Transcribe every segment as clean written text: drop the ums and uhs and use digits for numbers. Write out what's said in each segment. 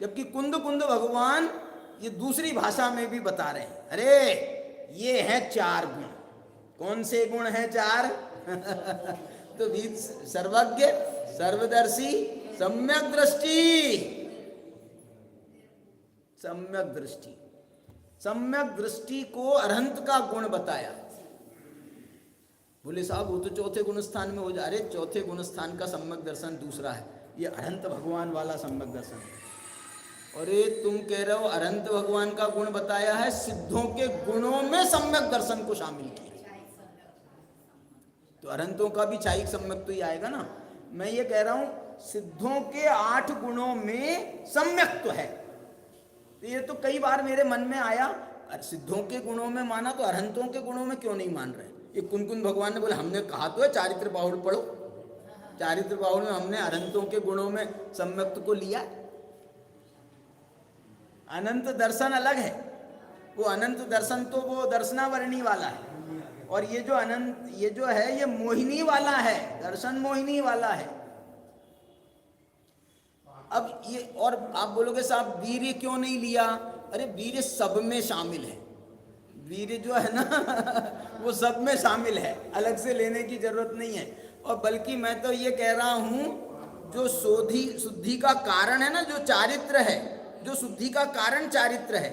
जबकि कुंद कुंद भगवान ये दूसरी भाषा में भी बता रहे हैं, अरे ये हैं 4 गुण। कौन से गुण हैं 4? तो भी सर्वज्ञ, सर्वदर्शी, सम्यक दृष्टि। सम्यक दृष्टि, सम्यक दृष्टि को अरहंत का गुण बताया। बोले साहब वो तो चौथे गुण स्थान में हो जा रहे, चौथे गुण स्थान का सम्यक दर्शन दूसरा है, ये अरहंत भगवान वाला सम्यक दर्शन है। अरे तुम कह रहे हो अरहंत भगवान का गुण बताया है, सिद्धों के गुणों में सम्यक दर्शन को शामिल किया, तो अरहंतों का भी छायिक सम्यक तो ही आएगा ना। मैं ये कह रहा हूं सिद्धों के 8 गुणों में सम्यक तो है। तो ये तो कई बार मेरे मन में आया, सिद्धों के गुणों में माना तो अरहंतों के गुणों में क्यों नहीं मान रहे? ये कुंद भगवान ने बोले हमने कहा तो है चारित्र बाहुड़ पढ़ो, चारित्र बाहुड़ में हमने अरहंतों के गुणों में सम्यक्त को लिया। अनंत दर्शन अलग है, वो अनंत दर्शन तो वो दर्शनावरणी वाला है, और ये जो अनंत ये जो है ये मोहिनी वाला है, दर्शन मोहिनी वाला है। अब ये और आप बोलोगे साहब वीर्य क्यों नहीं लिया? अरे वीर्य सब में शामिल है, वीर्य जो है ना वो सब में शामिल है, अलग से लेने की जरूरत नहीं है। और बल्कि मैं तो ये कह रहा हूं जो शुद्धि का कारण है ना, जो चारित्र है, जो शुद्धि का कारण चारित्र है,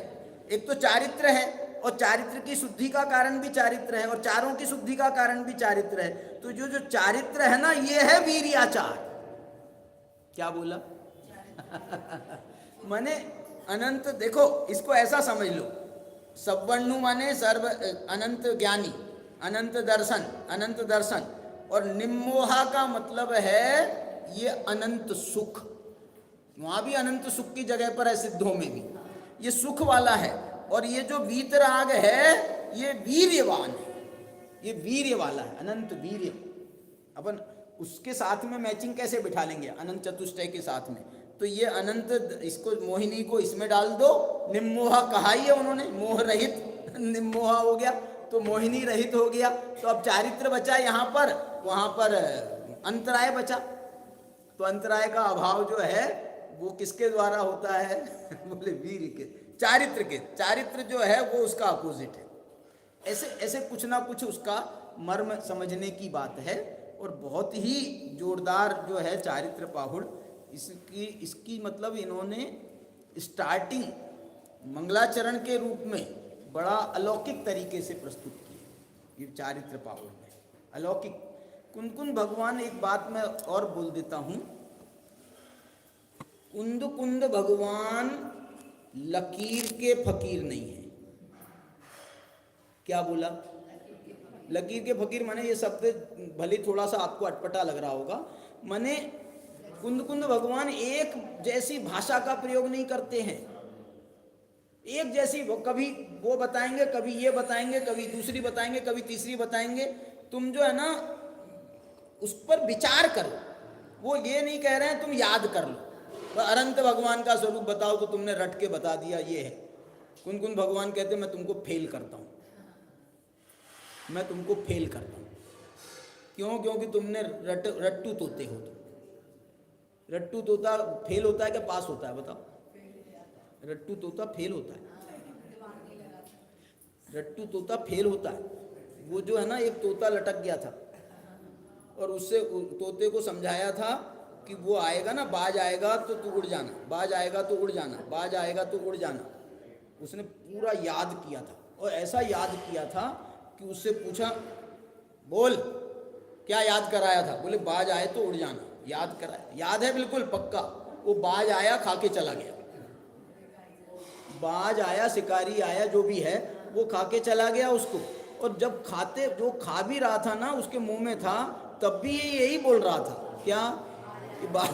एक तो चारित्र है और चारित्र की शुद्धि का कारण भी चारित्र है और चारों की शुद्धि का कारण भी चारित्र है। तो जो जो चारित्र है ना ये है वीर्याचार। क्या बोला? माने अनंत, देखो इसको ऐसा समझ लो, सवर्णु माने सर्व अनंत ज्ञानी, अनंत दर्शन, अनंत दर्शन, और निम्मोहा का मतलब है ये अनंत सुख। वहां भी अनंत सुख की जगह पर है, सिद्धों में भी ये सुख वाला है। और ये जो वीतराग है ये वीर्यवान है, ये वीर्य वाला है, अनंत वीर्य। अपन उसके साथ में मैचिंग कैसे बिठा लेंगे? अनंत चतुष्टय के साथ में। तो ये अनंत, इसको मोहिनी को इसमें डाल दो, निम्मोहा कहा ही है उन्होंने, मोह रहित निम्मोहा हो गया, तो मोहिनी रहित हो गया। तो अब चारित्र बचा यहाँ पर, वहाँ पर अंतराय बचा। तो अंतराय का अभाव जो है वो किसके द्वारा होता है? बोले वीर्य के, चारित्र के। चारित्र जो है वो उसका अपोजिट है। ऐसे ऐसे कुछ ना कुछ उसका मर्म समझने की बात है। और बहुत ही जोरदार जो है चारित्र पाहुड़, इसकी मतलब इन्होंने स्टार्टिंग मंगलाचरण के रूप में बड़ा अलौकिक तरीके से प्रस्तुत की। ये चारित्र पाहुड़ में अलौकिक। कुंद भगवान, एक बात मैं और बोल देता हूँ, कुंद भगवान लकीर के फकीर नहीं है। क्या बोला? लकीर के फकीर माने, ये शब्द भले थोड़ा सा आपको अटपटा लग रहा होगा, माने कुंद भगवान एक जैसी भाषा का प्रयोग नहीं करते हैं। एक जैसी कभी वो बताएंगे, कभी ये बताएंगे, कभी दूसरी बताएंगे, कभी तीसरी बताएंगे। तुम जो है ना उस पर विचार करो। वो ये नहीं कह रहे हैं तुम याद कर लो, तो अनंत भगवान का स्वरूप बताओ तो तुमने रट के बता दिया ये है। कुंद भगवान कहते मैं तुमको फेल करता हूँ, मैं तुमको फेल करता हूँ। क्यों? क्योंकि तुमने रट्टू तोते हो। तुम रट्टू तोता फेल होता है क्या पास होता है? बताओ। रट्टू तोता फेल होता है, रट्टू तोता फेल होता है। वो जो है ना, एक तोता लटक गया था और उससे तोते को समझाया था कि वो आएगा ना, बाज आएगा तो तू उड़ जाना, बाज आएगा तो उड़ जाना, बाज आएगा तो उड़ जाना। उसने पूरा याद किया था, और ऐसा याद किया था कि उससे पूछा बोल क्या याद कराया था? बोले बाज आए तो उड़ जाना। याद कराया, याद है बिल्कुल पक्का। वो बाज आया, खा के चला गया। बाज आया, शिकारी आया, जो भी है वो खा के चला गया उसको। और जब खाते, जो खा भी रहा था ना, उसके मुंह में था, तब भी ये यही बोल रहा था, क्या? ये बाज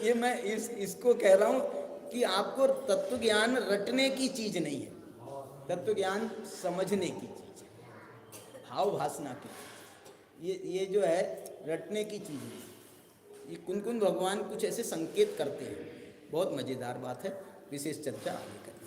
ये मैं इसको कह रहा हूँ कि आपको तत्व ज्ञान रटने की चीज नहीं है, तत्व ज्ञान समझने की चीज है, भाव भासना की। ये जो है रटने की चीज नहीं। ये कुंद भगवान कुछ ऐसे संकेत करते हैं, बहुत मजेदार बात है। विशेष चर्चा आगे करें।